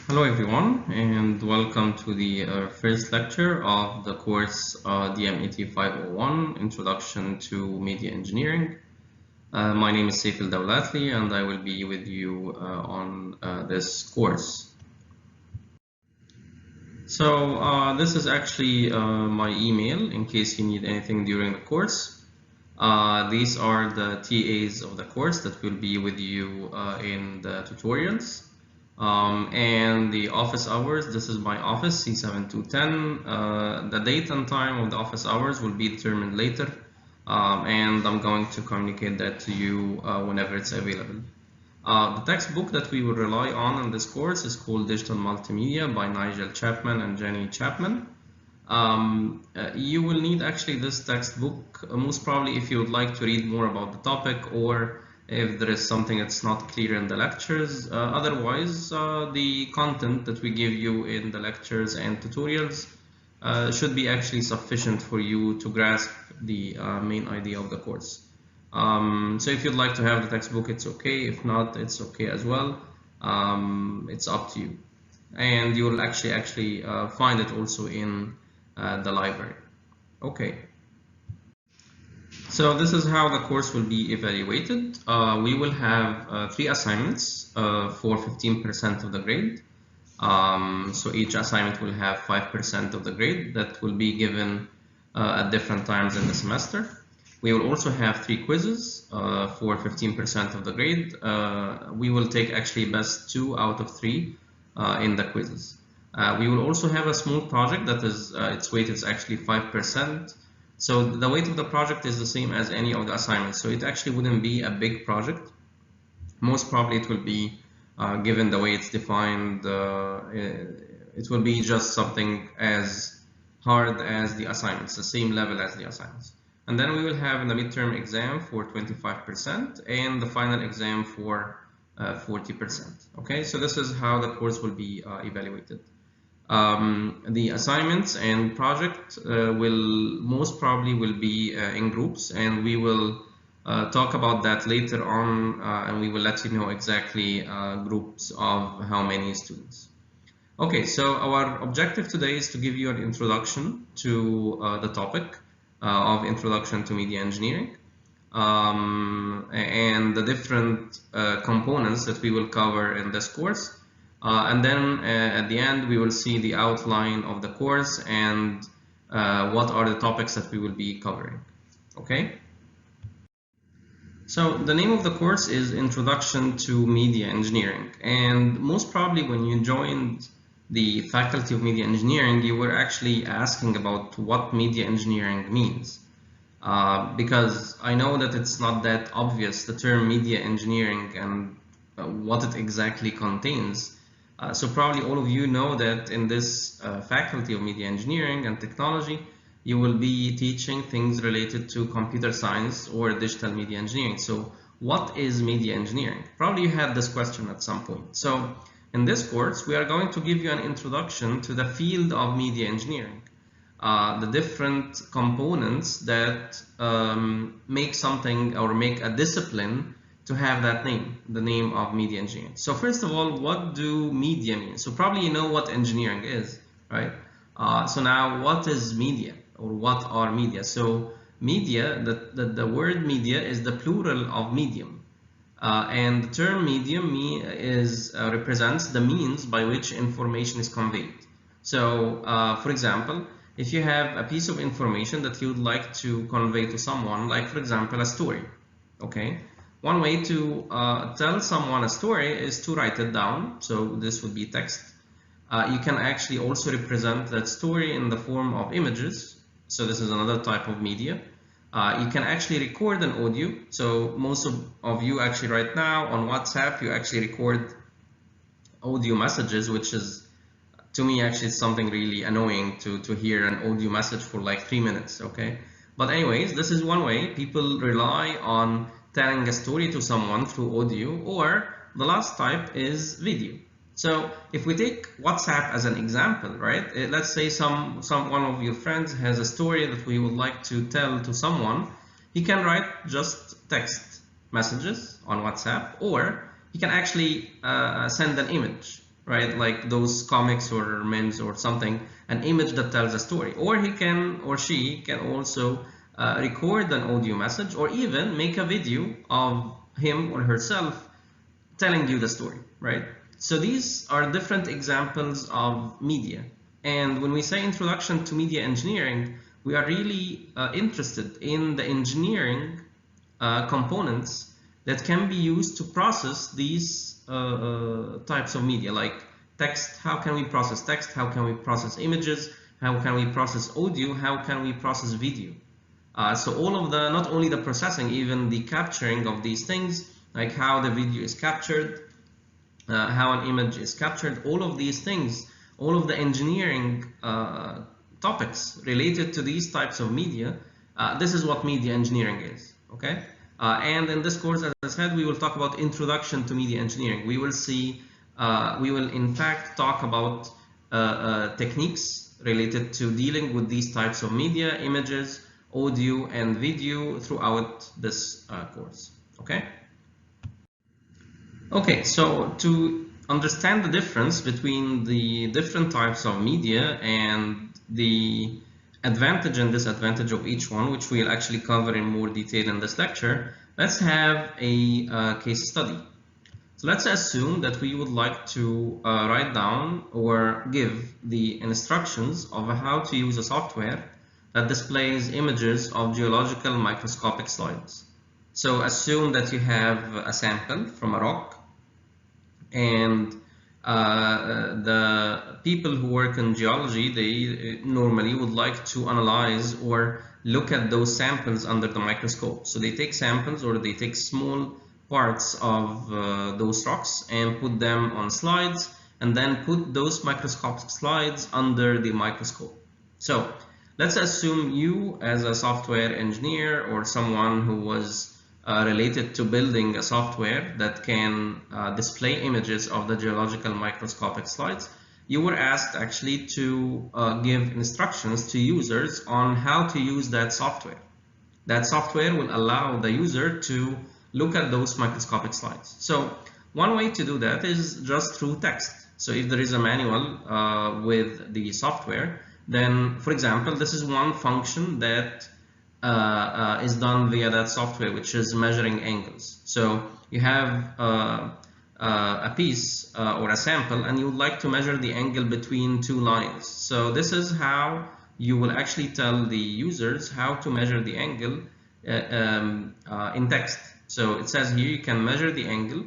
Hello everyone and welcome to the first lecture of the course DMET 501 Introduction to Media Engineering. My name is Saif Al-Dawlatli and I will be with you on this course. So this is actually my email in case you need anything during the course. These are the TAs of the course that will be with you in the tutorials. And the office hours, this is my office, C7210. The date and time of the office hours will be determined later, and I'm going to communicate that to you whenever it's available. The textbook that we will rely on in this course is called Digital Multimedia by Nigel Chapman and Jenny Chapman. You will need actually this textbook most probably if you would like to read more about the topic or if there is something that's not clear in the lectures. Otherwise, the content that we give you in the lectures and tutorials should be actually sufficient for you to grasp the main idea of the course. So if you'd like to have the textbook, it's okay. If not, it's okay as well. It's up to you. And you will actually find it also in the library. Okay. So this is how the course will be evaluated. We will have 3 assignments for 15% of the grade. So each assignment will have 5% of the grade that will be given at different times in the semester. We will also have 3 quizzes for 15% of the grade. We will take actually best 2 out of 3 in the quizzes. We will also have a small project that is its weight is actually 5%. So the weight of the project is the same as any of the assignments. So it actually wouldn't be a big project. Most probably it will be, given the way it's defined, it will be just something as hard as the assignments, the same level as the assignments. And then we will have the midterm exam for 25% and the final exam for 40%. Okay, so this is how the course will be evaluated. The assignments and project will most probably will be in groups, and we will talk about that later on, and we will let you know exactly groups of how many students. Okay, so our objective today is to give you an introduction to the topic of Introduction to Media Engineering and the different components that we will cover in this course. And then at the end, we will see the outline of the course and what are the topics that we will be covering. Okay? So the name of the course is Introduction to Media Engineering. And most probably when you joined the Faculty of Media Engineering, you were actually asking about what media engineering means. Because I know that it's not that obvious, the term media engineering and what it exactly contains. So probably all of you know that in this Faculty of Media Engineering and Technology, you will be teaching things related to computer science or digital media engineering. So what is media engineering? Probably you had this question at some point. So in this course, we are going to give you an introduction to the field of media engineering, the different components that make something or make a discipline to have that name, the name of media engineering. So first of all, what do media mean? So probably you know what engineering is, right? So now what is media or what are media? So media, the word media is the plural of medium. And the term medium represents the means by which information is conveyed. So for example, if you have a piece of information that you would like to convey to someone, like for example, a story, okay? One way to tell someone a story is to write it down. So this would be text. You can actually also represent that story in the form of images. So this is another type of media. You can actually record an audio. So most of you actually right now on WhatsApp, you actually record audio messages, which is, to me, actually something really annoying to hear an audio message for like 3 minutes, okay? But anyways, this is one way people rely on telling a story to someone through audio, or the last type is video. So if we take WhatsApp as an example, right? Let's say one of your friends has a story that we would like to tell to someone. He can write just text messages on WhatsApp, or he can actually send an image. right? Like those comics or memes or something, an image that tells a story. Or he can or she can also record an audio message or even make a video of him or herself telling you the story, right? So these are different examples of media. And when we say introduction to media engineering, we are really interested in the engineering components that can be used to process these types of media, like text. How can we process text? How can we process images? How can we process audio? How can we process video? So all of the, not only the processing, even the capturing of these things, like how the video is captured, how an image is captured, all of these things, all of the engineering topics related to these types of media, this is what media engineering is, okay? And in this course, as I said, we will talk about introduction to media engineering. We will see, we will in fact talk about techniques related to dealing with these types of media, images, audio, and video throughout this course, okay? Okay, so to understand the difference between the different types of media and the advantage and disadvantage of each one, which we'll actually cover in more detail in this lecture, let's have a case study. So let's assume that we would like to write down or give the instructions of how to use a software that displays images of geological microscopic slides. So assume that you have a sample from a rock, and the people who work in geology, they normally would like to analyze or look at those samples under the microscope. So they take samples or they take small parts of those rocks and put them on slides, and then put those microscopic slides under the microscope. So let's assume you, as a software engineer or someone who was related to building a software that can display images of the geological microscopic slides, you were asked actually to give instructions to users on how to use that software. That software will allow the user to look at those microscopic slides. So one way to do that is just through text. So if there is a manual with the software, then, for example, this is one function that is done via that software, which is measuring angles. So you have a piece or a sample, and you would like to measure the angle between two lines. So this is how you will actually tell the users how to measure the angle in text. So it says here you can measure the angle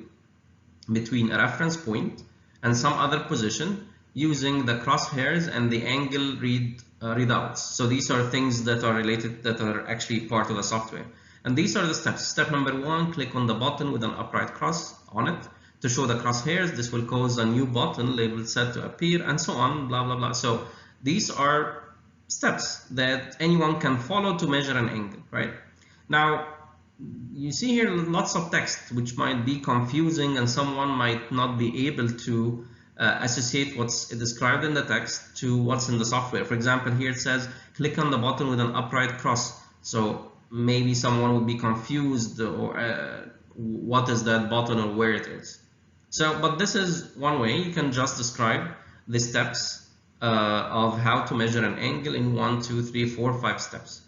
between a reference point and some other position using the crosshairs and the angle readouts. So these are things that are related, that are actually part of the software. And these are the steps. Step number 1, click on the button with an upright cross on it to show the crosshairs. This will cause a new button labeled set to appear, and so on, blah, blah, blah. So these are steps that anyone can follow to measure an angle, right? Now, you see here lots of text, which might be confusing, and someone might not be able to associate what's described in the text to what's in the software. For example, here it says click on the button with an upright cross. So maybe someone would be confused, or what is that button or where it is. So, but this is one way. You can just describe the steps of how to measure an angle in 1, 2, 3, 4, 5 steps.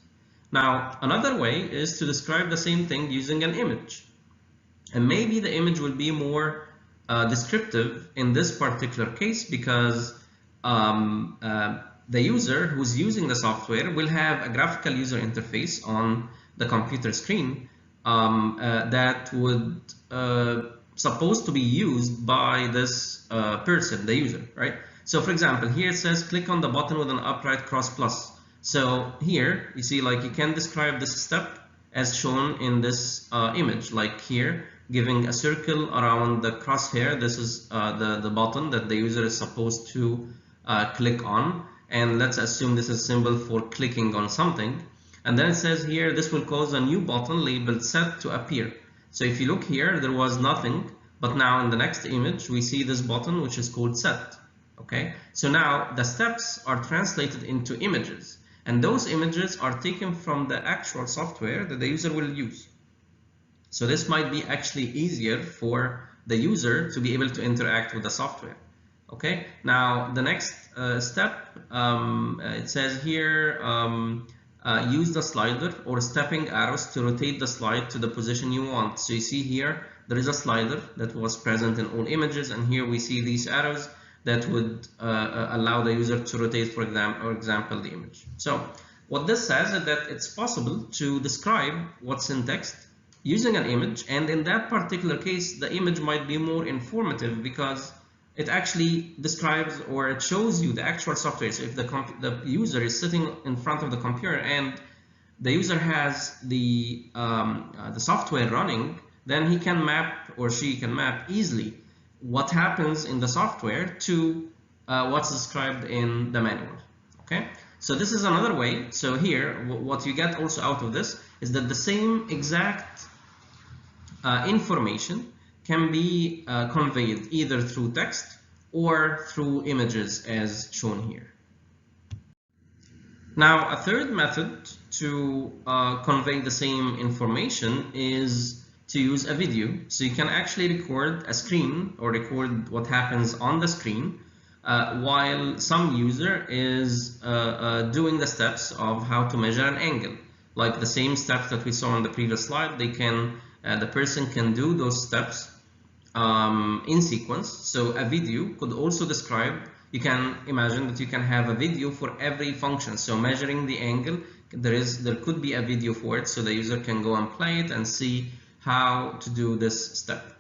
Now, another way is to describe the same thing using an image. And maybe the image will be more descriptive in this particular case, because the user who's using the software will have a graphical user interface on the computer screen that would supposed to be used by this person, the user, right? So for example, here it says click on the button with an upright cross plus. So here you see, like, you can describe this step as shown in this image, like here, giving a circle around the crosshair. This is the button that the user is supposed to click on, and let's assume this is a symbol for clicking on something. And then it says here this will cause a new button labeled set to appear. So if you look here, there was nothing, but now in the next image we see this button which is called set. Okay, so now the steps are translated into images, and those images are taken from the actual software that the user will use. So this might be actually easier for the user to be able to interact with the software. Okay, now the next step, it says here, use the slider or stepping arrows to rotate the slide to the position you want. So you see here, there is a slider that was present in all images, and here we see these arrows that would allow the user to rotate, for example, the image. So what this says is that it's possible to describe what's in text using an image, and in that particular case, the image might be more informative because it actually describes or it shows you the actual software. So if the user is sitting in front of the computer and the user has the software running, then he can map or she can map easily what happens in the software to what's described in the manual. Okay, so this is another way. So here, what you get also out of this is that the same exact information can be conveyed either through text or through images as shown here. Now, a third method to convey the same information is to use a video. So you can actually record a screen or record what happens on the screen while some user is doing the steps of how to measure an angle. Like the same steps that we saw on the previous slide, the person can do those steps in sequence. So a video could also describe, you can imagine that you can have a video for every function. So measuring the angle, there could be a video for it, so the user can go and play it and see how to do this step.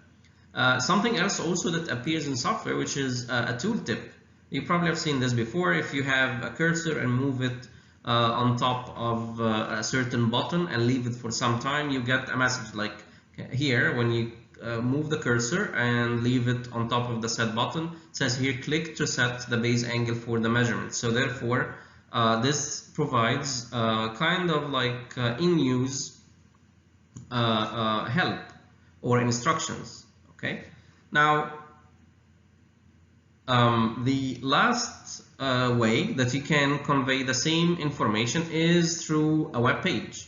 Something else also that appears in software, which is a tooltip. You probably have seen this before. If you have a cursor and move it on top of a certain button and leave it for some time, you get a message like here. When you move the cursor and leave it on top of the set button, it says here, click to set the base angle for the measurement. So therefore, this provides kind of like in-use help or instructions. Okay, now the last way that you can convey the same information is through a web page.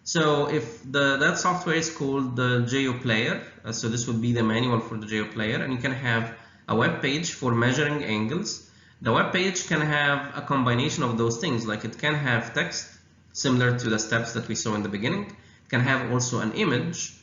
So if that software is called the GeoPlayer, so this would be the manual for the GeoPlayer, and you can have a web page for measuring angles. The web page can have a combination of those things, like it can have text similar to the steps that we saw in the beginning. It can have also an image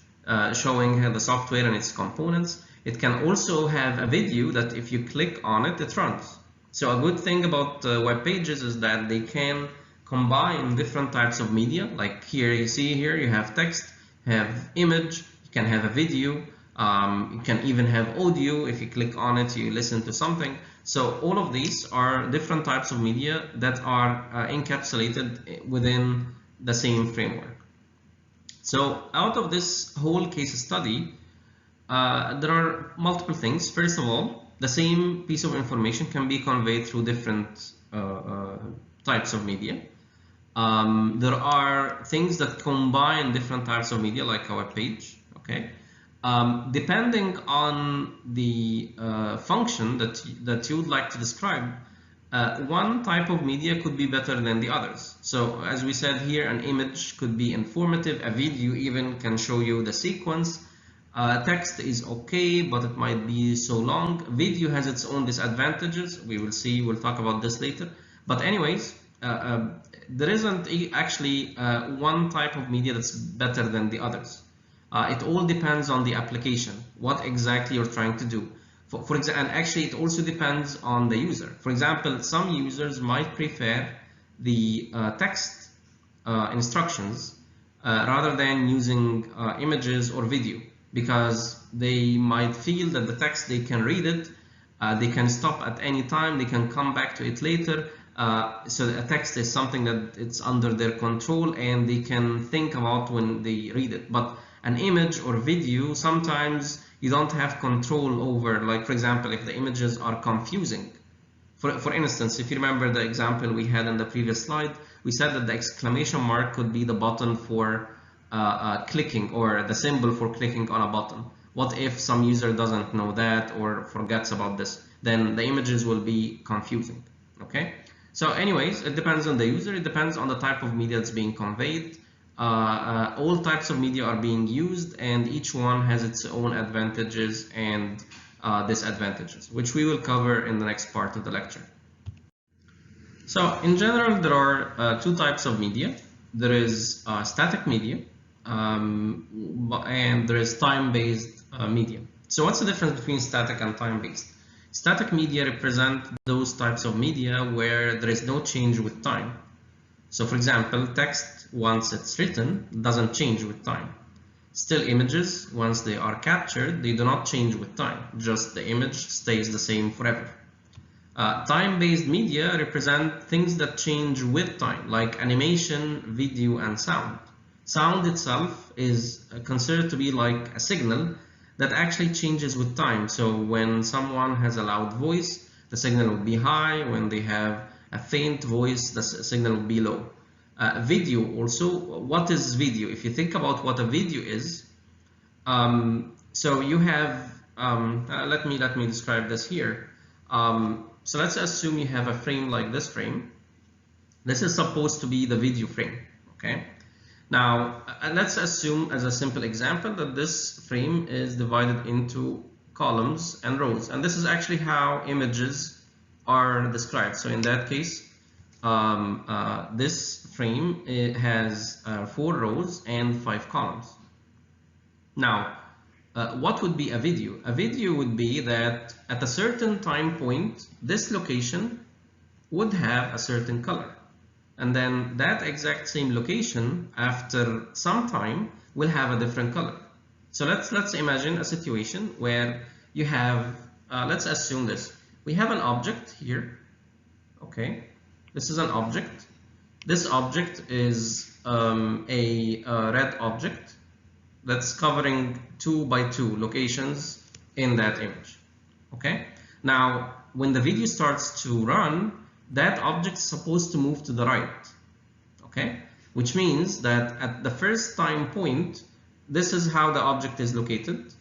showing the software and its components. It can also have a video that if you click on it, it runs. So a good thing about web pages is that they can combine different types of media. Like here, you see here, you have text, have image, you can have a video, you can even have audio. If you click on it, you listen to something. So all of these are different types of media that are encapsulated within the same framework. So out of this whole case study, there are multiple things. First of all, the same piece of information can be conveyed through different types of media. There are things that combine different types of media, like a web page. Okay, depending on the function that you would like to describe, one type of media could be better than the others. So as we said here, an image could be informative, a video even can show you the sequence. Text is okay, but it might be so long. Video has its own disadvantages. We will see, we'll talk about this later. But anyways, there isn't actually one type of media that's better than the others. It all depends on the application, what exactly you're trying to do. For example, and actually it also depends on the user. For example, some users might prefer the text instructions rather than using images or video, because they might feel that the text, they can read it, they can stop at any time, they can come back to it later. So a text is something that it's under their control and they can think about when they read it. But an image or video, sometimes you don't have control over, like for example, if the images are confusing. For instance, if you remember the example we had in the previous slide, we said that the exclamation mark could be the button for clicking, or the symbol for clicking on a button. What if some user doesn't know that or forgets about this? Then the images will be confusing. Okay, so anyways, it depends on the user, it depends on the type of media that's being conveyed. All types of media are being used and each one has its own advantages and disadvantages, which we will cover in the next part of the lecture. So in general, there are two types of media. There is static media and there is time-based media. So what's the difference between static and time-based? Static media represent those types of media where there is no change with time. So for example, text, once it's written, doesn't change with time. Still images, once they are captured, they do not change with time. Just the image stays the same forever. Time-based media represent things that change with time, like animation, video, and sound. Sound itself is considered to be like a signal that actually changes with time. So when someone has a loud voice, the signal will be high. When they have a faint voice, the signal will be low. Video also, what is video? If you think about what a video is, so you have, let me describe this here. So let's assume you have a frame like this frame. This is supposed to be the video frame, okay? Now, let's assume as a simple example that this frame is divided into columns and rows. And this is actually how images are described. So in that case, this frame has 4 rows and 5 columns. Now, what would be a video? A video would be that at a certain time point, this location would have a certain color. And then that exact same location, after some time, will have a different color. So let's imagine a situation where you have, let's assume this. We have an object here, okay? This is an object. This object is a red object that's covering 2 by 2 locations in that image, okay? Now, when the video starts to run, that object is supposed to move to the right, okay? Which means that at the first time point, this is how the object is located.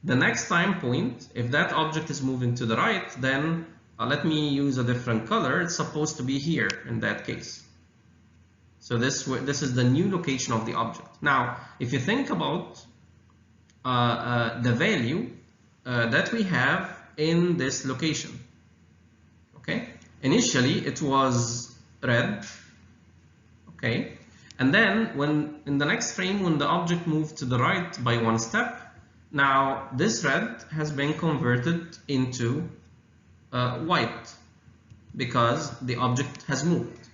The next time point, if that object is moving to the right, then let me use a different color. It's supposed to be here in that case. So this is the new location of the object. Now, if you think about the value that we have in this location, okay? Initially, it was red, okay? And then when in the next frame, when the object moved to the right by 1 step, now this red has been converted into white because the object has moved.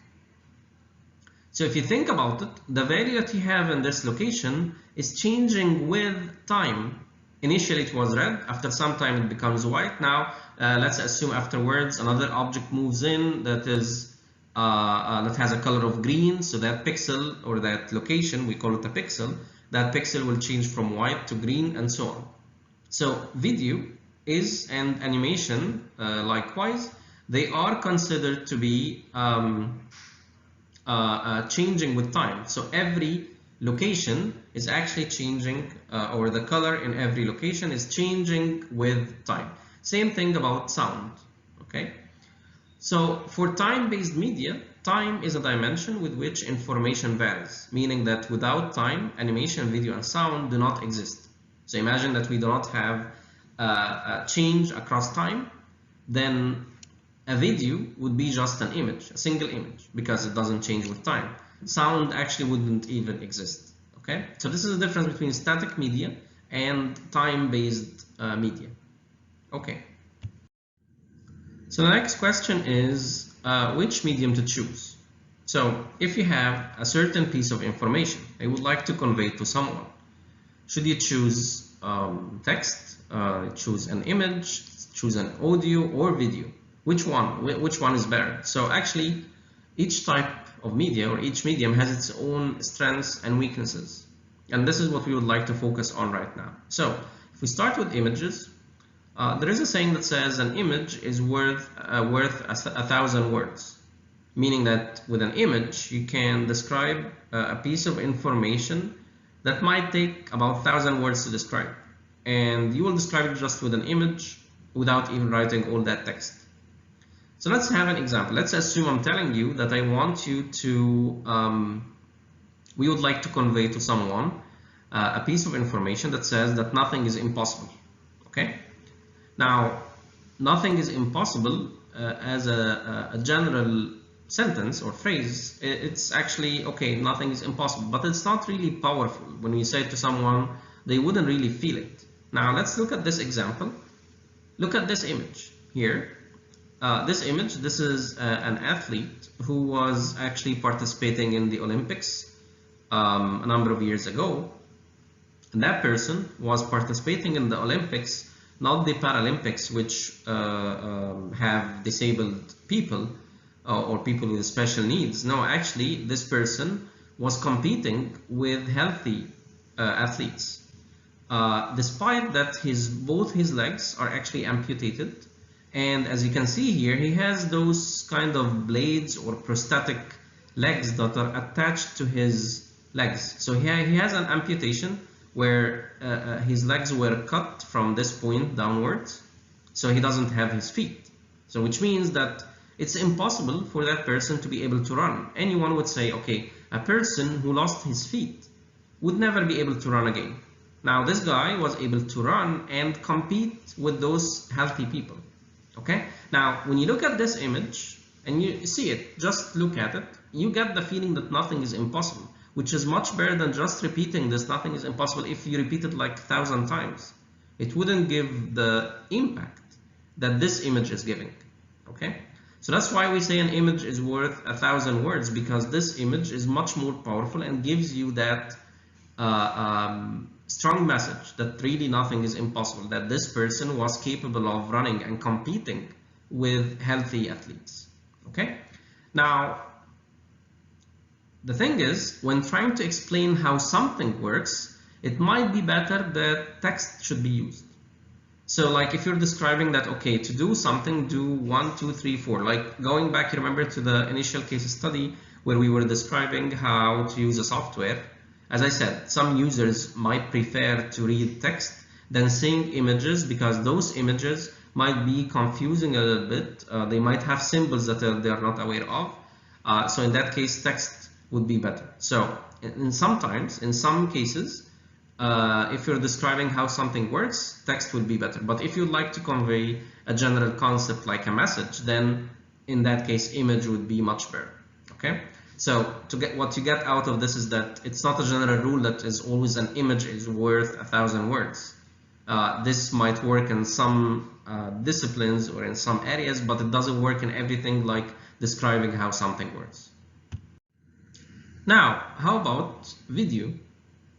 So if you think about it, the value that you have in this location is changing with time. Initially it was red, after some time it becomes white. Now let's assume afterwards another object moves in that is that has a color of green, so that pixel or that location, we call it a pixel, that pixel will change from white to green and so on. So video is, and animation likewise, they are considered to be changing with time. So every location is actually changing, or the color in every location is changing with time. Same thing about sound, okay? So for time-based media, time is a dimension with which information varies, meaning that without time, animation, video, and sound do not exist. So imagine that we do not have a change across time, then a video would be just an image, a single image, because it doesn't change with time. Sound actually wouldn't even exist, okay? So this is the difference between static media and time-based media, okay? So the next question is which medium to choose. So if you have a certain piece of information I would like to convey to someone, should you choose text, choose an image, choose an audio or video? Which one is better? So actually each type of media or each medium has its own strengths and weaknesses, and this is what we would like to focus on right now. So if we start with images, there is a saying that says an image is worth 1,000 words, meaning that with an image you can describe a piece of information that might take about 1,000 words to describe, and you will describe it just with an image without even writing all that text. So let's have an example. Let's assume I'm telling you that I want you to, we would like to convey to someone a piece of information that says that nothing is impossible, okay? Now, nothing is impossible as a general sentence or phrase. It's actually, okay, nothing is impossible, but it's not really powerful. When we say it to someone, they wouldn't really feel it. Now, let's look at this example. Look at this image here. This image, this is an athlete who was actually participating in the Olympics a number of years ago. And that person was participating in the Olympics, not the Paralympics, which have disabled people or people with special needs. No, actually, this person was competing with healthy athletes. Despite that both his legs are actually amputated, and as you can see here, he has those kind of blades or prosthetic legs that are attached to his legs. So he has an amputation where his legs were cut from this point downwards, so he doesn't have his feet. So which means that it's impossible for that person to be able to run. Anyone would say, okay, a person who lost his feet would never be able to run again. Now this guy was able to run and compete with those healthy people. Okay, now when you look at this image and you see it, just look at it, you get the feeling that nothing is impossible, which is much better than just repeating this nothing is impossible. If you repeat it like 1,000 times, it wouldn't give the impact that this image is giving. Okay, so that's why we say an image is worth 1,000 words, because this image is much more powerful and gives you that strong message that really nothing is impossible, that this person was capable of running and competing with healthy athletes. Okay, now the thing is, when trying to explain how something works, it might be better that text should be used. So like if you're describing that, okay, to do something, do 1, 2, 3, 4. Like going back, you remember, to the initial case study where we were describing how to use a software. As I said, some users might prefer to read text than seeing images, because those images might be confusing a little bit. They might have symbols that they are not aware of. So in that case, text would be better. So in some cases, if you're describing how something works, text would be better. But if you'd like to convey a general concept like a message, then in that case, image would be much better. Okay. So what you get out of this is that it's not a general rule that is always an image is worth 1,000 words. This might work in some disciplines or in some areas, but it doesn't work in everything, like describing how something works. Now, how about video?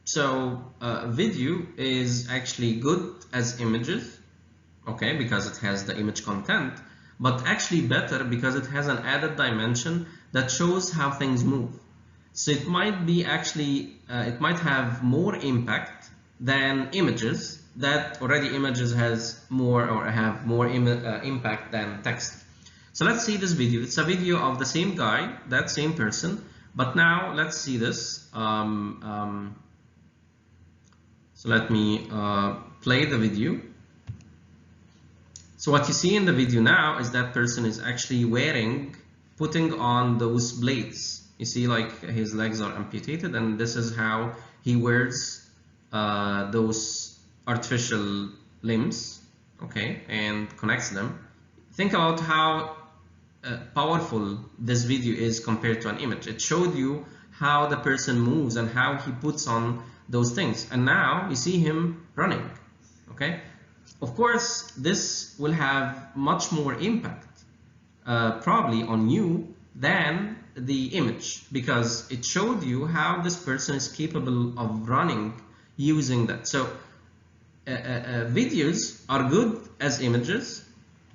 So video is actually good as images, okay, because it has the image content, but actually better because it has an added dimension that shows how things move. So it might be actually, it might have more impact than images, that already images has more or have more impact than text. So let's see this video. It's a video of the same guy, that same person, but now let's see this. So let me play the video. So what you see in the video now is that person is actually putting on those blades. You see, like, his legs are amputated, and this is how he wears those artificial limbs, okay, and connects them. Think about how powerful this video is compared to an image. It showed you how the person moves and how he puts on those things, and now you see him running. Okay, of course this will have much more impact probably on you than the image, because it showed you how this person is capable of running using that. So videos are good as images,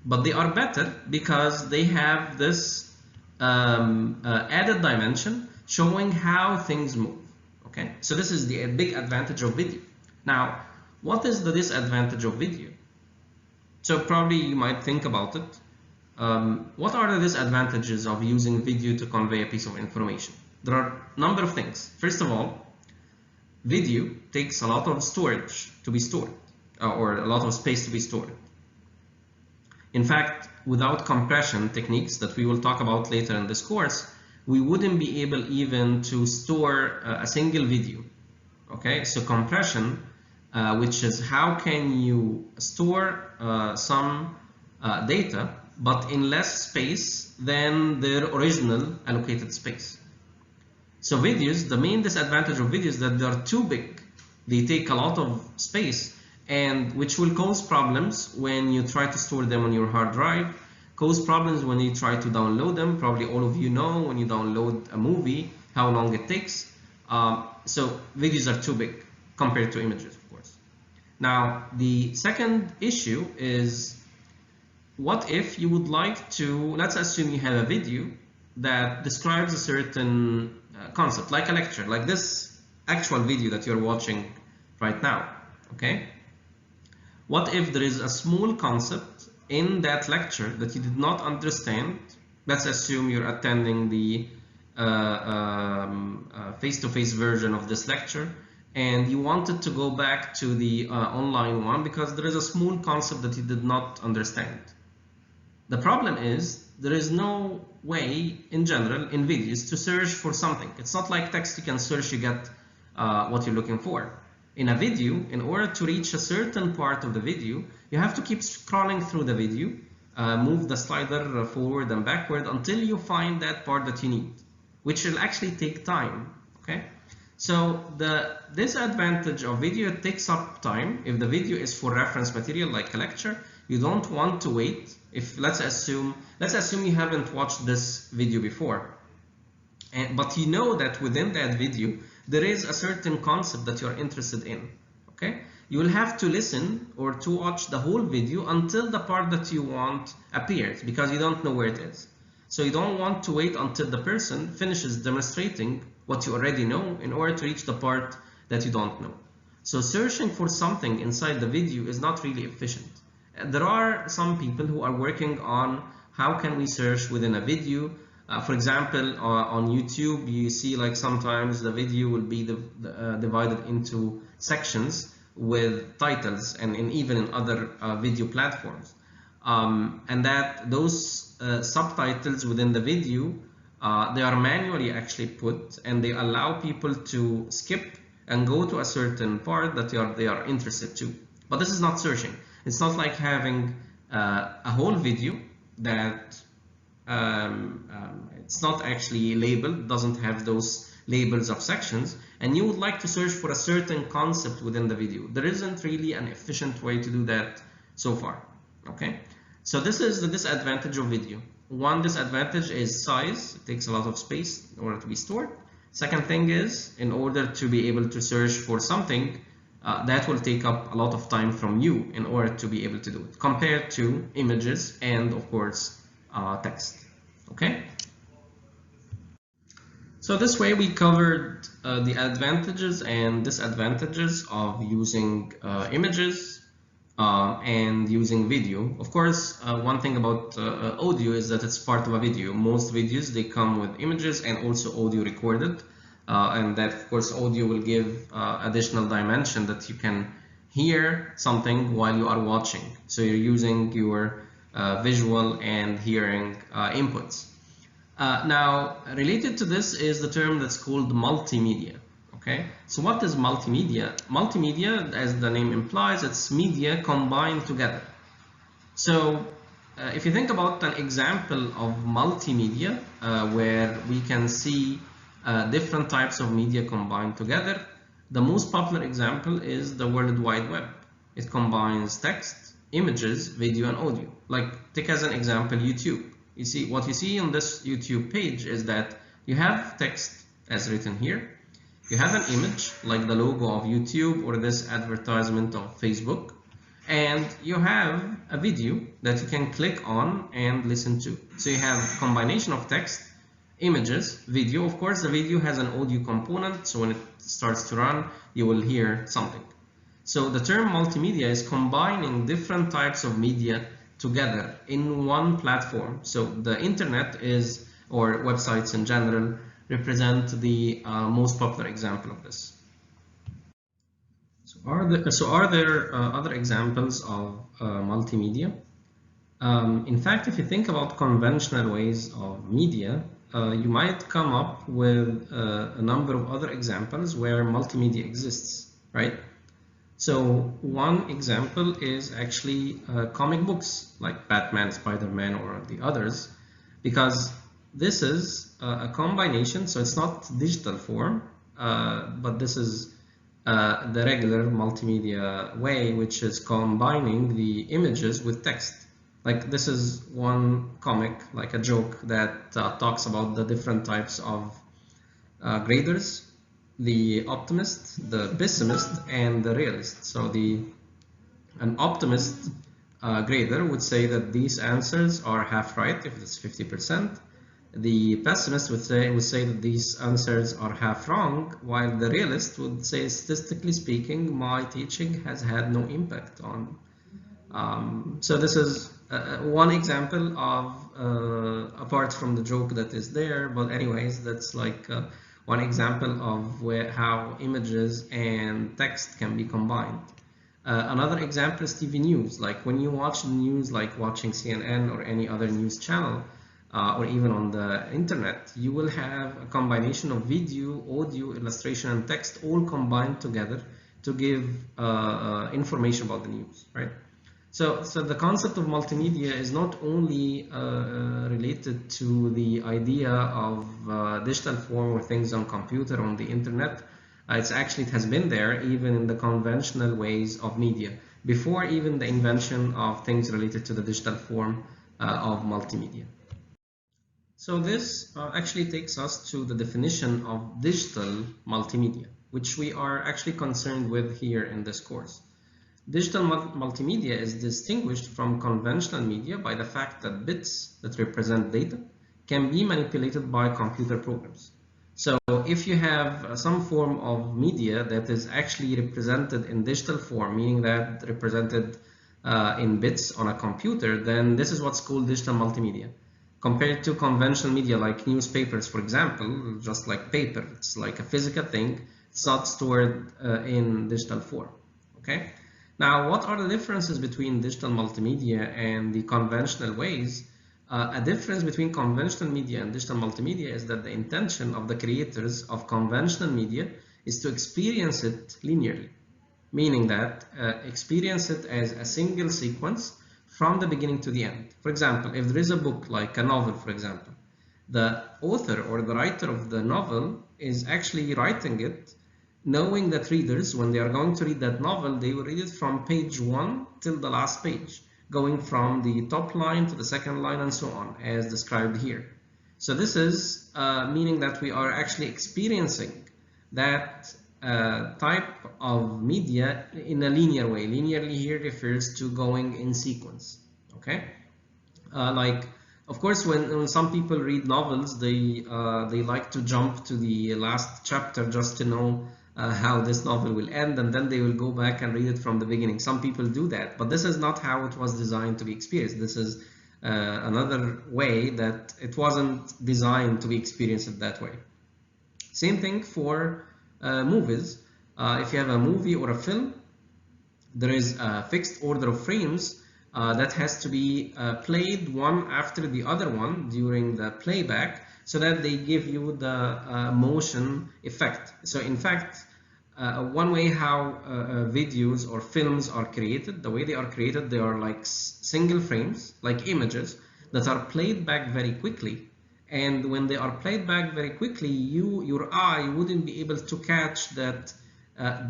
but they are better because they have this added dimension showing how things move. Okay, so this is the big advantage of video. Now, what is the disadvantage of video? So probably you might think about it. What are the disadvantages of using video to convey a piece of information? There are a number of things. First of all, video takes a lot of storage to be stored, or a lot of space to be stored. In fact, without compression techniques that we will talk about later in this course, we wouldn't be able even to store a single video. Okay, so compression which is how can you store some data but in less space than their original allocated space. So videos, the main disadvantage of videos is that they are too big. They take a lot of space, and which will cause problems when you try to store them on your hard drive, cause problems when you try to download them. Probably all of you know when you download a movie how long it takes. So videos are too big compared to images, of course. Now, the second issue is, what if you would like to, let's assume you have a video that describes a certain concept, like a lecture, like this actual video that you're watching right now, okay? What if there is a small concept in that lecture that you did not understand? Let's assume you're attending the face-to-face version of this lecture, and you wanted to go back to the online one because there is a small concept that you did not understand. The problem is there is no way in general in videos to search for something. It's not like text. You can search, you get what you're looking for. In a video, in order to reach a certain part of the video, you have to keep scrolling through the video, move the slider forward and backward until you find that part that you need, which will actually take time, okay? So the disadvantage of video, it takes up time. If the video is for reference material like a lecture, you don't want to wait. If let's assume you haven't watched this video before, but you know that within that video there is a certain concept that you're interested in, okay? You will have to listen or to watch the whole video until the part that you want appears, because you don't know where it is. So you don't want to wait until the person finishes demonstrating what you already know in order to reach the part that you don't know. So searching for something inside the video is not really efficient. There are some people who are working on how can we search within a video. For example, on YouTube, you see like sometimes the video will be divided into sections with titles, and even in other video platforms. And that those subtitles within the video, they are manually actually put, and they allow people to skip and go to a certain part that they are interested to. But this is not searching. It's not like having a whole video that it's not actually labeled, doesn't have those labels of sections, and you would like to search for a certain concept within the video. There isn't really an efficient way to do that so far, okay? So this is the disadvantage of video. One disadvantage is size. It takes a lot of space in order to be stored. Second thing is, in order to be able to search for something, that will take up a lot of time from you in order to be able to do it, compared to images and, of course, text, okay? So this way we covered the advantages and disadvantages of using images and using video. Of course, one thing about audio is that it's part of a video. Most videos, they come with images and also audio recorded, and that, of course, audio will give additional dimension that you can hear something while you are watching. So you're using your visual and hearing inputs. Now, related to this is the term that's called multimedia. Okay, so what is multimedia? Multimedia, as the name implies, it's media combined together. So if you think about an example of multimedia where we can see different types of media combined together, the most popular example is the World Wide Web. It combines text, images, video, and audio. Like, take as an example YouTube. You see, what you see on this YouTube page is that you have text as written here. You have an image like the logo of YouTube or this advertisement of Facebook, and you have a video that you can click on and listen to. So you have a combination of text, images, video. Of course, the video has an audio component, so when it starts to run, you will hear something. So the term multimedia is combining different types of media together in one platform. So the internet is, or websites in general, represent the most popular example of this. So are there other examples of multimedia? In fact, if you think about conventional ways of media, you might come up with a number of other examples where multimedia exists, right? So one example is actually comic books like Batman, Spider-Man, or the others, because this is a combination. So it's not digital form, but this is the regular multimedia way, which is combining the images with text. Like this is one comic, like a joke that talks about the different types of graders, the optimist, the pessimist, and the realist. So an optimist grader would say that these answers are half right if it's 50%. The pessimist would say that these answers are half wrong, while the realist would say, statistically speaking, my teaching has had no impact on. So this is one example of, apart from the joke that is there, but anyways, that's like one example of how images and text can be combined. Another example is TV news. Like when you watch news, like watching CNN or any other news channel, or even on the internet, you will have a combination of video, audio, illustration, and text all combined together to give information about the news, right? So the concept of multimedia is not only related to the idea of digital form or things on computer, on the internet. It has been there even in the conventional ways of media, before even the invention of things related to the digital form of multimedia. So this actually takes us to the definition of digital multimedia, which we are actually concerned with here in this course. Digital multimedia is distinguished from conventional media by the fact that bits that represent data can be manipulated by computer programs. So if you have some form of media that is actually represented in digital form, meaning that represented in bits on a computer, then this is what's called digital multimedia. Compared to conventional media like newspapers, for example, just like paper, it's like a physical thing, it's not stored in digital form, okay? Now, what are the differences between digital multimedia and the conventional ways? A difference between conventional media and digital multimedia is that the intention of the creators of conventional media is to experience it linearly, meaning that experience it as a single sequence from the beginning to the end. For example, if there is a book like a novel, for example, the author or the writer of the novel is actually writing it knowing that readers, when they are going to read that novel, they will read it from page 1 till the last page, going from the top line to the second line and so on, as described here. So this is meaning that we are actually experiencing that type of media in a linear way. Linearly here refers to going in sequence, okay? Of course, when some people read novels, they like to jump to the last chapter just to know how this novel will end, and then they will go back and read it from the beginning. Some people do that, but this is not how it was designed to be experienced. This is another way that it wasn't designed to be experienced that way. Same thing for movies. If you have a movie or a film, there is a fixed order of frames that has to be played one after the other one during the playback, so that they give you the motion effect. So in fact, one way how videos or films are created, the way they are created, they are like single frames, like images that are played back very quickly. And when they are played back very quickly, your eye wouldn't be able to catch that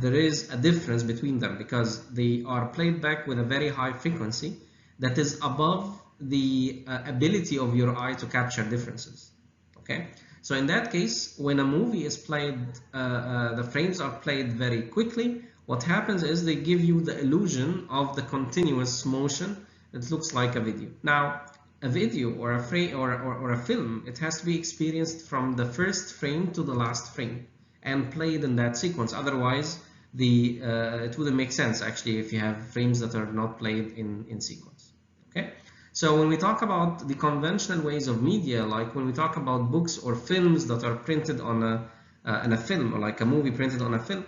there is a difference between them, because they are played back with a very high frequency that is above the ability of your eye to capture differences. Okay, so in that case, when a movie is played, the frames are played very quickly. What happens is they give you the illusion of the continuous motion that looks like a video. Now, a video or a frame or a film, it has to be experienced from the first frame to the last frame and played in that sequence. Otherwise, it wouldn't make sense actually if you have frames that are not played in sequence. Okay. So when we talk about the conventional ways of media, like when we talk about books or films that are printed on a film, or like a movie printed on a film,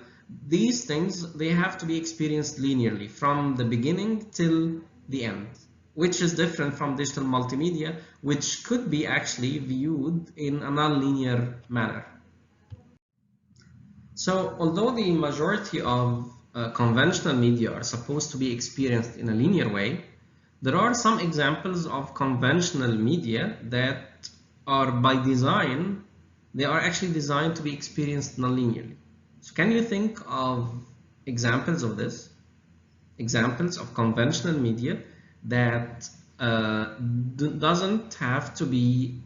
these things, they have to be experienced linearly from the beginning till the end, which is different from digital multimedia, which could be actually viewed in a non-linear manner. So although the majority of conventional media are supposed to be experienced in a linear way, there are some examples of conventional media that are by design, they are actually designed to be experienced non-linearly. So can you think of examples of this? Examples of conventional media that doesn't have to be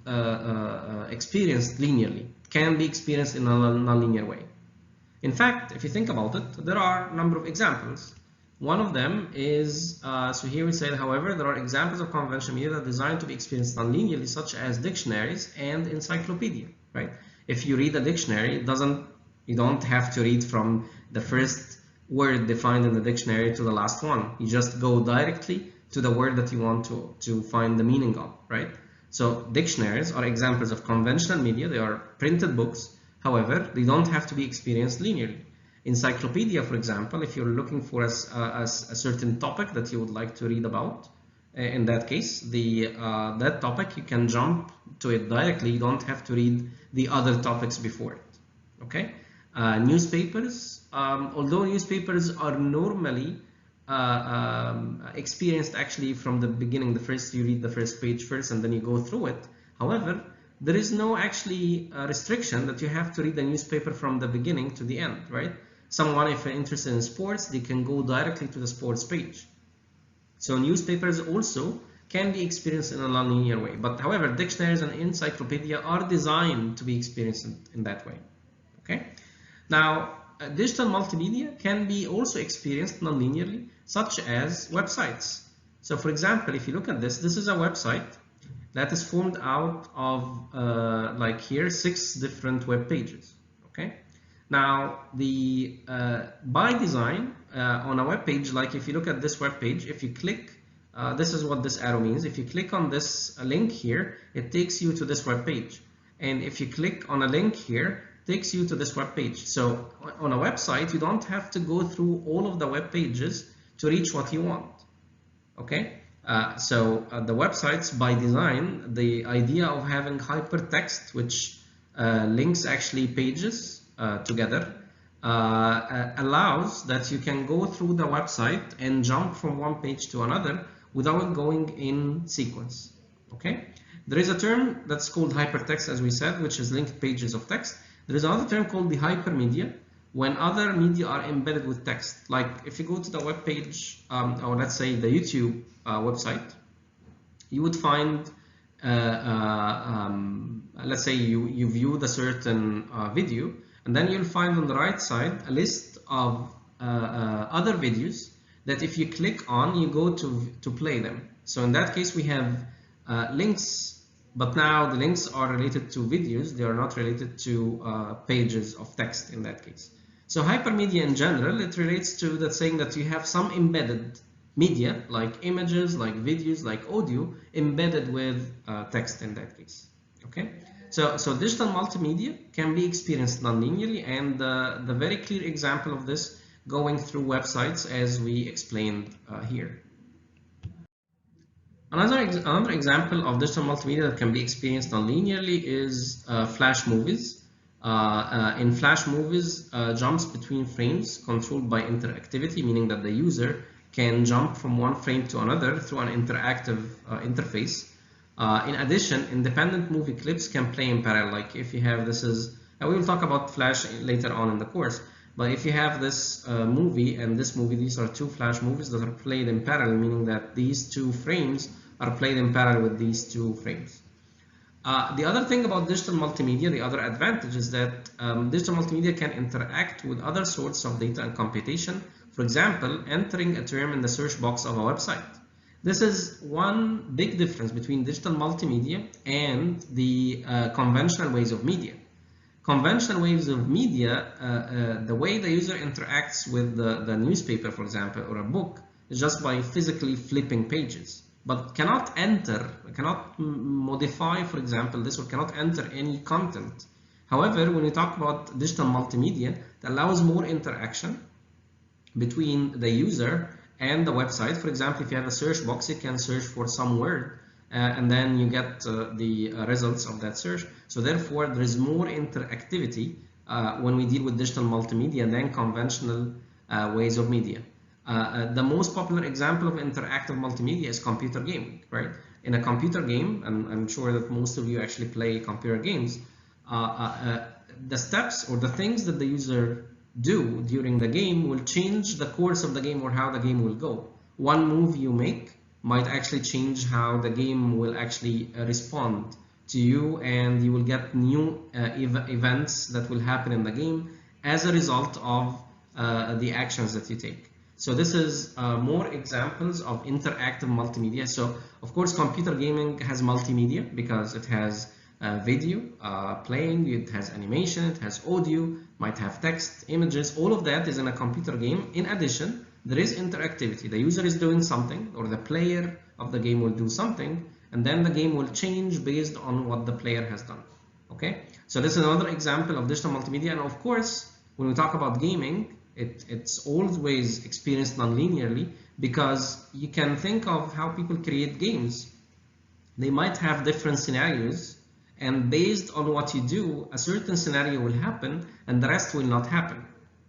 experienced linearly, can be experienced in a non-linear way. In fact, if you think about it, there are a number of examples. One of them is, so here we say, however, there are examples of conventional media that are designed to be experienced non-linearly, such as dictionaries and encyclopedia, right? If you read a dictionary, you don't have to read from the first word defined in the dictionary to the last one. You just go directly to the word that you want to find the meaning of, right? So dictionaries are examples of conventional media. They are printed books. However, they don't have to be experienced linearly. Encyclopedia, for example, if you're looking for a certain topic that you would like to read about, in that case, that topic, you can jump to it directly. You don't have to read the other topics before it. Okay? Newspapers, although newspapers are normally experienced actually from the beginning, you read the first page first and then you go through it. However, there is no actually restriction that you have to read the newspaper from the beginning to the end, right? Someone, if they're interested in sports, they can go directly to the sports page. So newspapers also can be experienced in a non-linear way. But however, dictionaries and encyclopedia are designed to be experienced in that way. Okay. Now, digital multimedia can be also experienced non-linearly, such as websites. So for example, if you look at this is a website that is formed out of like here 6 different web pages. Okay. Now by design on a web page, like if you look at this web page, if you click, this is what this arrow means. If you click on this link here, it takes you to this web page, and if you click on a link here, it takes you to this web page. So on a website, you don't have to go through all of the web pages to reach what you want. Okay. The websites by design, the idea of having hypertext, which links actually pages together, allows that you can go through the website and jump from one page to another without going in sequence. Okay. There is a term that's called hypertext, as we said, which is linked pages of text. There is another term called the hypermedia, when other media are embedded with text. Like if you go to the web page, or let's say the YouTube website, you would find, let's say you view the certain video, and then you'll find on the right side a list of other videos that if you click on, you go to play them. So in that case, we have links, but now the links are related to videos. They are not related to pages of text in that case. So hypermedia in general, it relates to that saying that you have some embedded media, like images, like videos, like audio, embedded with text in that case. Okay. So digital multimedia can be experienced non-linearly, and the very clear example of this going through websites, as we explained here. Another example of digital multimedia that can be experienced non-linearly is flash movies. In flash movies, jumps between frames controlled by interactivity, meaning that the user can jump from one frame to another through an interactive interface. In addition, independent movie clips can play in parallel. Like if you have, we will talk about flash later on in the course, but if you have this movie and this movie, these are 2 flash movies that are played in parallel, meaning that these 2 frames are played in parallel with these 2 frames. The other thing about digital multimedia, the other advantage is that digital multimedia can interact with other sorts of data and computation. For example, entering a term in the search box of a website. This is one big difference between digital multimedia and the conventional ways of media. Conventional ways of media, the way the user interacts with the newspaper, for example, or a book, is just by physically flipping pages, but cannot modify, for example, this, or cannot enter any content. However, when we talk about digital multimedia, it allows more interaction between the user and the website. For example, if you have a search box, you can search for some word and then you get the results of that search. So therefore, there is more interactivity when we deal with digital multimedia than conventional ways of media. The most popular example of interactive multimedia is computer gaming, right? In a computer game, and I'm sure that most of you actually play computer games, the steps or the things that the user do during the game will change the course of the game or how the game will go. One move you make might actually change how the game will actually respond to you, and you will get new events that will happen in the game as a result of the actions that you take. So this is more examples of interactive multimedia. So of course computer gaming has multimedia because it has video playing, it has animation, it has audio, might have text, images, all of that is in a computer game. In addition, there is interactivity. The user is doing something, or the player of the game will do something, and then the game will change based on what the player has done. Okay, so this is another example of digital multimedia. And of course, when we talk about gaming, it's always experienced non-linearly, because you can think of how people create games. They might have different scenarios, and based on what you do, a certain scenario will happen and the rest will not happen.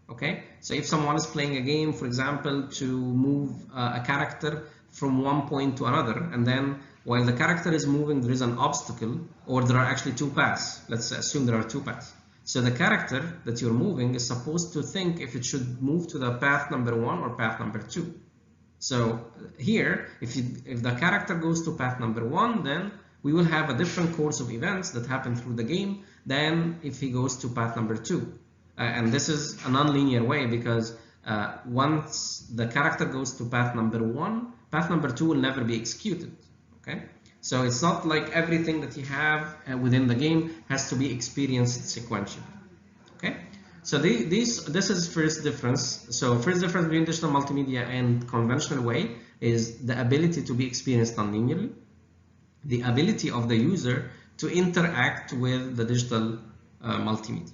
Okay, so if someone is playing a game, for example, to move a character from one point to another, and then while the character is moving there is an obstacle, or there are actually two paths. Let's assume there are two paths. So the character that you're moving is supposed to think if it should move to the path number 1 or path number 2. So here, if the character goes to path number 1, then we will have a different course of events that happen through the game than if he goes to path number 2. And this is a non-linear way, because once the character goes to path number 1, path number 2 will never be executed. Okay, so it's not like everything that you have within the game has to be experienced sequentially. Okay, so this is first difference. So first difference between digital multimedia and conventional way is the ability to be experienced non-linearly, the ability of the user to interact with the digital multimedia.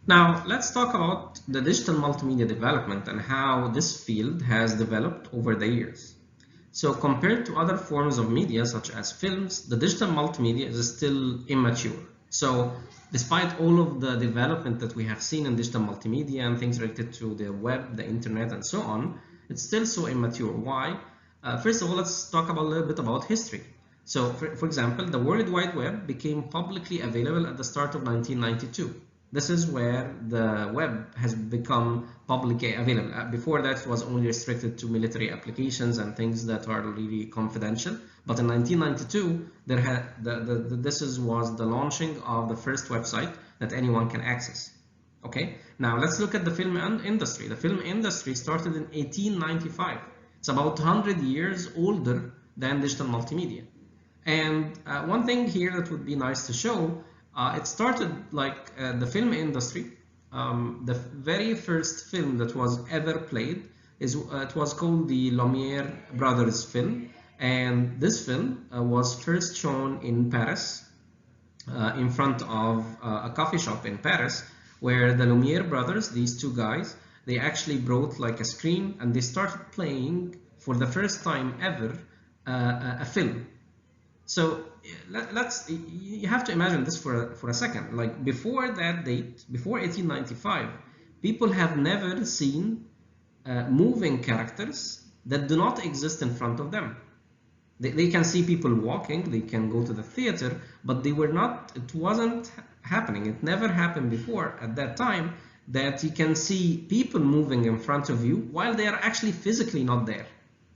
Now let's talk about the digital multimedia development and how this field has developed over the years. So compared to other forms of media such as films, the digital multimedia is still immature. So despite all of the development that we have seen in digital multimedia and things related to the web, the internet, and so on, it's still so immature. Why? First of all, let's talk about a little bit about history. So for example, the World Wide Web became publicly available at the start of 1992. This is where the web has become publicly available. Before that, it was only restricted to military applications and things that are really confidential. But in 1992, this was the launching of the first website that anyone can access. Okay, now let's look at the film industry. The film industry started in 1895. It's about 100 years older than digital multimedia. And one thing here that would be nice to show, it started like the film industry. The very first film that was ever played it was called the Lumiere Brothers film, and this film was first shown in Paris, in front of a coffee shop in Paris, where the Lumiere brothers, these two guys, they actually brought like a screen and they started playing for the first time ever a film. So you have to imagine this for a second. Like before that date, before 1895, people have never seen moving characters that do not exist in front of them. They can see people walking, they can go to the theater, but it wasn't happening. It never happened before at that time that you can see people moving in front of you while they are actually physically not there.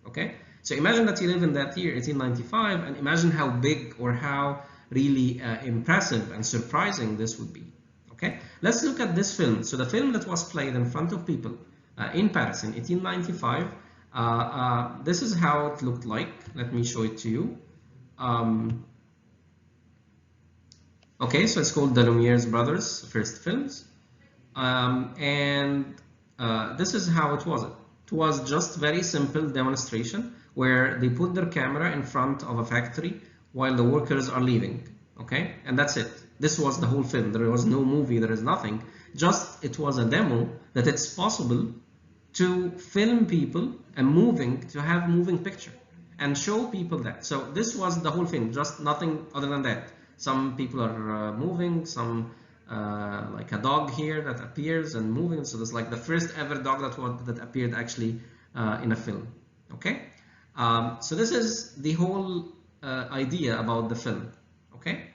Okay? So imagine that you live in that year, 1895, and imagine how big or how really impressive and surprising this would be. Okay, let's look at this film. So the film that was played in front of people in Paris in 1895, this is how it looked like. Let me show it to you. Okay, so it's called the Lumiere Brothers First Films. This is how it was. It was just very simple demonstration where they put their camera in front of a factory while the workers are leaving. Okay, and that's it. This was the whole film. There was no movie, there is nothing. Just it was a demo that it's possible to film people and to have moving picture and show people that. So this was the whole thing, just nothing other than that. Some people are moving, some like a dog here that appears and moving. So there's like the first ever dog that appeared actually in a film. Okay, so this is the whole idea about the film. Okay,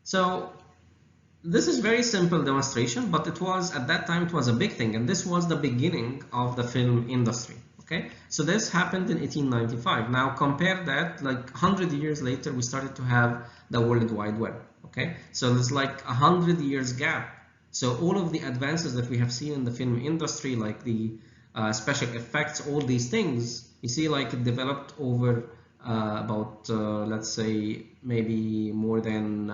so this is very simple demonstration, but it was at that time it was a big thing, and this was the beginning of the film industry. Okay, so this happened in 1895. Now compare that, like 100 years later, we started to have the World Wide Web. Okay, so there's like 100 years gap. So all of the advances that we have seen in the film industry, like the special effects, all these things, you see, like it developed over about let's say maybe more than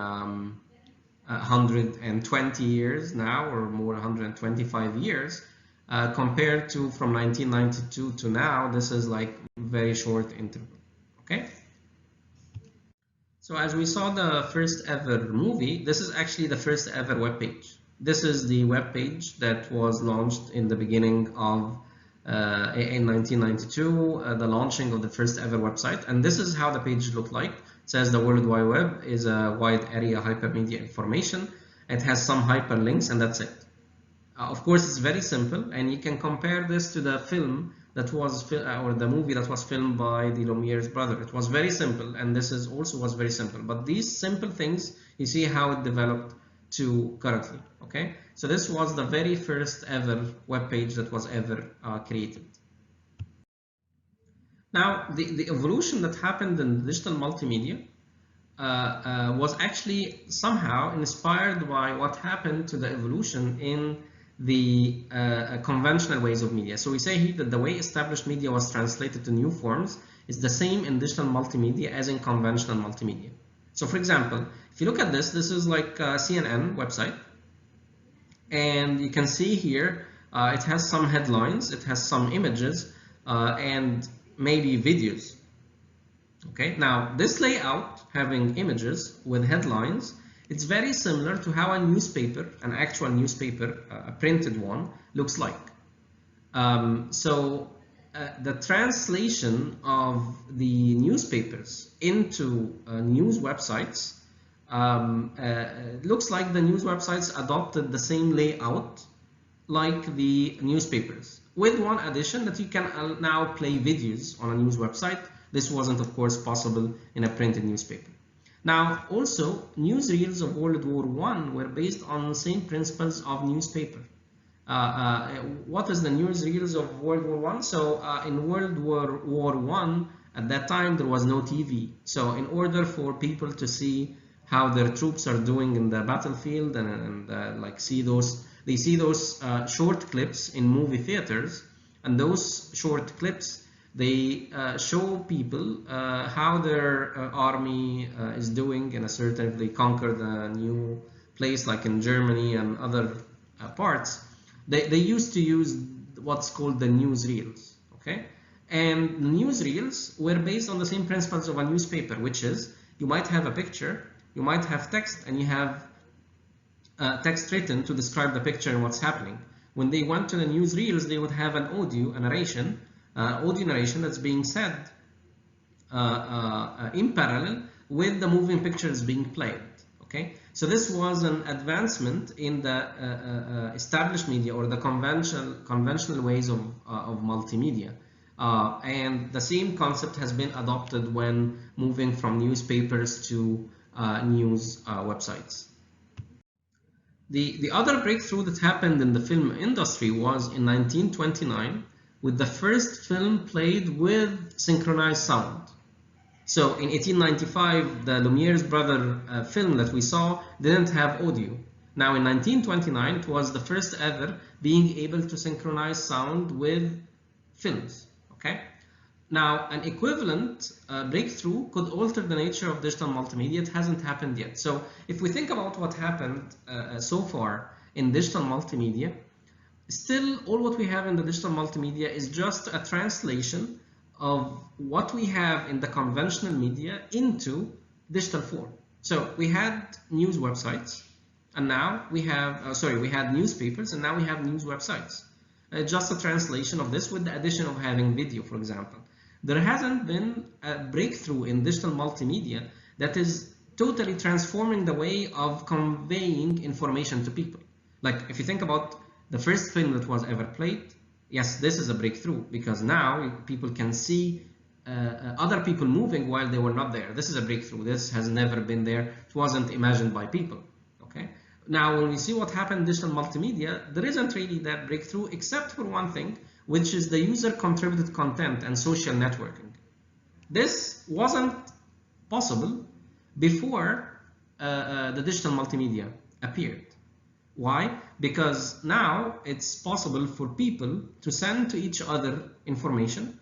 120 years now, or more, 125 years, compared to from 1992 to now. This is like very short interval. Okay, so as we saw the first ever movie, this is actually the first ever web page. This is the web page that was launched in the beginning of in 1992, the launching of the first ever website, and this is how the page looked like. It says the World Wide Web is a wide area hypermedia information. It has some hyperlinks, and that's it. Of course, it's very simple, and you can compare this to the film that was or the movie that was filmed by the Lumiere's brother. It was very simple, and this is also was very simple. But these simple things, you see how it developed to currently. Okay, so this was the very first ever web page that was ever created. Now, the evolution that happened in digital multimedia was actually somehow inspired by what happened to the evolution in the conventional ways of media. So we say here that the way established media was translated to new forms is the same in digital multimedia as in conventional multimedia. So for example, if you look at this, this is like a CNN website, and you can see here it has some headlines, it has some images, and maybe videos. Okay, now this layout, having images with headlines, it's very similar to how a newspaper, an actual newspaper, a printed one, looks like. The translation of the newspapers into news websites looks like the news websites adopted the same layout like the newspapers, with one addition, that you can now play videos on a news website. This wasn't, of course, possible in a printed newspaper. Now, also, newsreels of World War I were based on the same principles of newspaper. What is the newsreels of World War I? So, in World War I, at that time, there was no TV. So, in order for people to see how their troops are doing in the battlefield and like see those, they see those short clips in movie theaters, and those short clips, they show people how their army is doing in a certain, if they conquered a new place like in Germany and other parts. They used to use what's called the newsreels. Okay, and newsreels were based on the same principles of a newspaper, which is you might have a picture, you might have text, and you have text written to describe the picture and what's happening. When they went to the newsreels, they would have an audio narration that's being said in parallel with the moving pictures being played. Okay, so this was an advancement in the established media, or the conventional ways of multimedia, and the same concept has been adopted when moving from newspapers to news websites. The other breakthrough that happened in the film industry was in 1929, with the first film played with synchronized sound. So in 1895, the Lumiere's brother film that we saw didn't have audio. Now in 1929, it was the first ever being able to synchronize sound with films. Okay. Now an equivalent breakthrough could alter the nature of digital multimedia. It hasn't happened yet. So if we think about what happened so far in digital multimedia, still, all what we have in the digital multimedia is just a translation of what we have in the conventional media into digital form. So we had news websites, and now we have, we had newspapers, and now we have news websites. Just a translation of this with the addition of having video, for example. There hasn't been a breakthrough in digital multimedia that is totally transforming the way of conveying information to people. Like if you think about the first film that was ever played, yes, this is a breakthrough because now people can see other people moving while they were not there. This is a breakthrough. This has never been there. It wasn't imagined by people. Okay. Now, when we see what happened in digital multimedia, there isn't really that breakthrough except for one thing, which is the user-contributed content and social networking. This wasn't possible before the digital multimedia appeared. Why? Because now it's possible for people to send to each other information,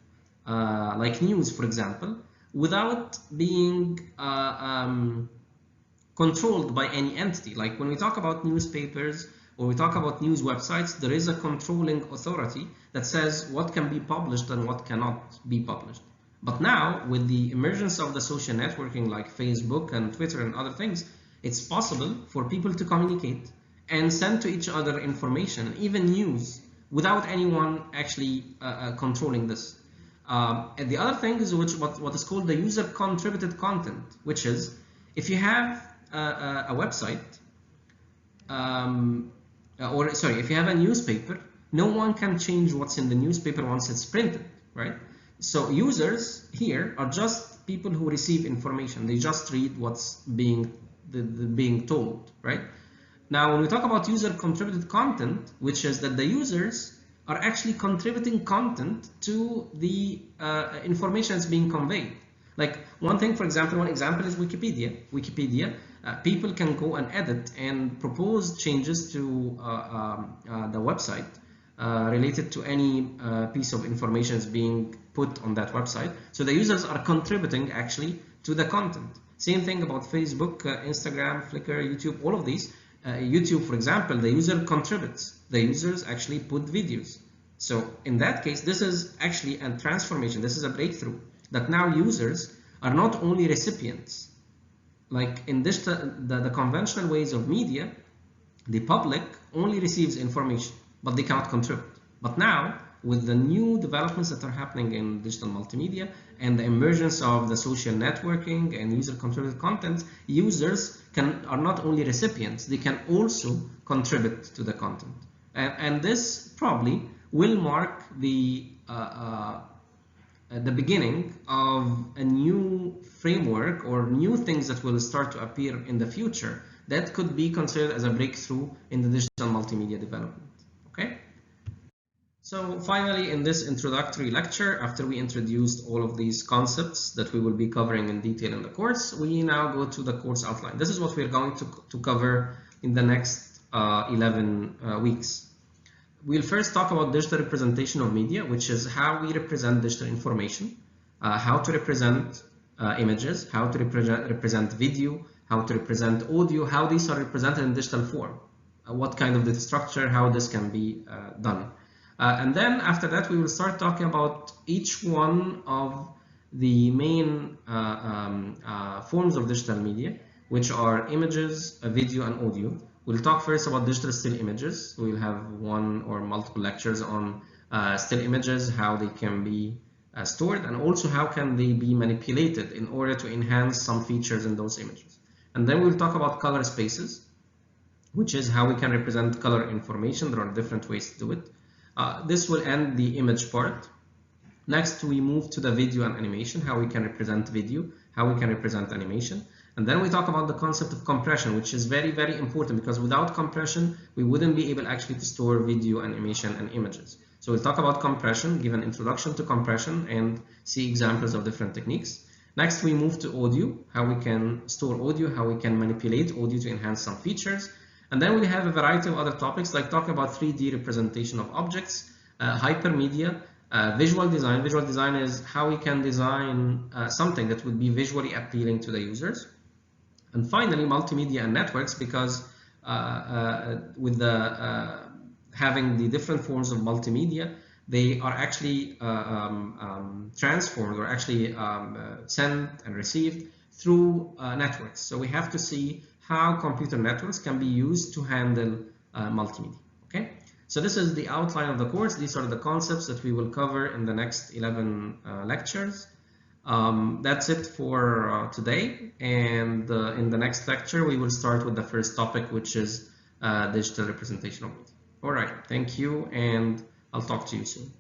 like news, for example, without being controlled by any entity. Like when we talk about newspapers or we talk about news websites, there is a controlling authority that says what can be published and what cannot be published. But now, with the emergence of the social networking like Facebook and Twitter and other things, it's possible for people to communicate and send to each other information, even news, without anyone actually controlling this. And the other thing is what is called the user-contributed content, which is if you have a website, if you have a newspaper, no one can change what's in the newspaper once it's printed, right? So users here are just people who receive information. They just read what's being told, right? Now, when we talk about user-contributed content, which is that the users are actually contributing content to the information that's being conveyed. Like one thing, for example, one example is Wikipedia. People can go and edit and propose changes to the website related to any piece of information that's being put on that website. So the users are contributing actually to the content. Same thing about Facebook, Instagram, Flickr, YouTube, all of these. YouTube, for example, the user contributes. The users actually put videos. So in that case, this is actually a transformation. This is a breakthrough that now users are not only recipients. Like in the conventional ways of media, the public only receives information, but they cannot contribute. But now, with the new developments that are happening in digital multimedia and the emergence of the social networking and user-contributed content, users are not only recipients, they can also contribute to the content. And this probably will mark the beginning of a new framework or new things that will start to appear in the future that could be considered as a breakthrough in the digital multimedia development. Okay? So finally, in this introductory lecture, after we introduced all of these concepts that we will be covering in detail in the course, we now go to the course outline. This is what we're going to cover in the next 11 weeks. We'll first talk about digital representation of media, which is how we represent digital information, how to represent images, how to represent video, how to represent audio, how these are represented in digital form, what kind of data structure, how this can be done. And then after that, we will start talking about each one of the main forms of digital media, which are images, video, and audio. We'll talk first about digital still images. We'll have one or multiple lectures on still images, how they can be stored, and also how can they be manipulated in order to enhance some features in those images. And then we'll talk about color spaces, which is how we can represent color information. There are different ways to do it. This will end the image part. Next, we move to the video and animation, how we can represent video, how we can represent animation. And then we talk about the concept of compression, which is very, very important because without compression, we wouldn't be able actually to store video, animation, and images. So we'll talk about compression, give an introduction to compression, and see examples of different techniques. Next, we move to audio, how we can store audio, how we can manipulate audio to enhance some features. And then we have a variety of other topics, like talking about 3D representation of objects, hypermedia, visual design. Visual design is how we can design something that would be visually appealing to the users. And finally, multimedia and networks, because with the having the different forms of multimedia, they are actually transformed or actually sent and received through networks. So we have to see how computer networks can be used to handle multimedia. Okay, so this is the outline of the course. These are the concepts that we will cover in the next 11 lectures. That's it for today, and in the next lecture we will start with the first topic, which is digital representation of media. All right, thank you, and I'll talk to you soon.